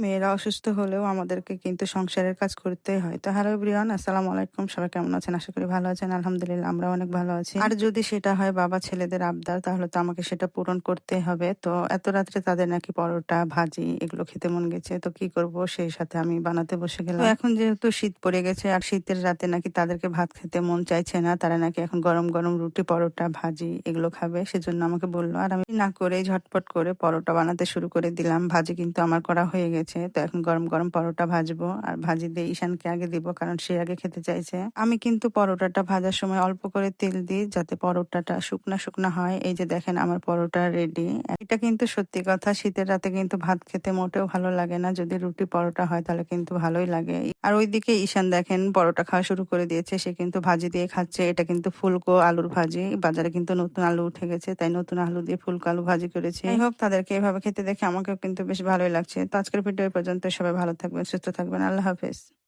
মেয়েরা অসুস্থ হলেও আমাদেরকে কিন্তু সংসারের কাজ করতেই হয়। তো হ্যালো এভরিওয়ান, আসসালামু আলাইকুম। সবাই কেমন আছেন? আশা করি ভালো আছেন। আলহামদুলিল্লাহ আমরাও অনেক ভালো আছি। আর যদি সেটা হয় বাবা ছেলেদের আবদার, তাহলে তো আমাকে সেটা পূরণ করতেই হবে। তো এত রাত্রে তাদের নাকি পরোটা, ভাজি এগুলো খেতে মন গেছে। তো কি করব, সেই সাথে আমি বানাতে বসে গেলাম। তো এখন যেহেতু শীত পড়ে গেছে আর শীতের রাতে নাকি তাদেরকে ভাত খেতে মন চাইছে না। তারা নাকি এখন গরম গরম রুটি, পরোটা, ভাজি এগুলো খাবে। সেজন্য আমাকে বলল, আর আমি না করে ঝটপট করে পরোটা বানাতে শুরু করে দিলাম। ভাজি কিন্তু আমার করা হয়ে গেছে। তো এখন গরম গরম পরোটা ভাজবো, আর ভাজি দিয়ে ঈশানকে আগে দিব, কারণ সে আগে খেতে চাইছে। আমি কিন্তু পরোটাটা ভাজার সময় অল্প করে তেল দিই, যাতে পরোটাটা শুকনা শুকনা হয়। এই যে দেখেন আমার পরোটা রেডি। এটা কিন্তু সত্যি কথা, শীতের রাতে কিন্তু ভাত খেতে মোটেও ভালো লাগে না। যদি রুটি পরোটা হয় তাহলে কিন্তু ভালোই লাগে। আর ওইদিকে ঈশান দেখেন পরোটা খাওয়া শুরু করে দিয়েছে। সে কিন্তু ভাজি দিয়ে খাচ্ছে। এটা কিন্তু ফুলকো আলুর ভাজি। বাজারে কিন্তু নতুন আলু উঠে গেছে, তাই নতুন আলু দিয়ে ফুলকো আলু ভাজি করেছি। যাই হোক, তাদেরকে এভাবে খেতে দেখে আমাকেও কিন্তু বেশ ভালোই লাগছে। তো আজকের ভিডিও এই পর্যন্ত। সবাই ভালো থাকবেন, সুস্থ থাকবেন। আল্লাহ হাফেজ।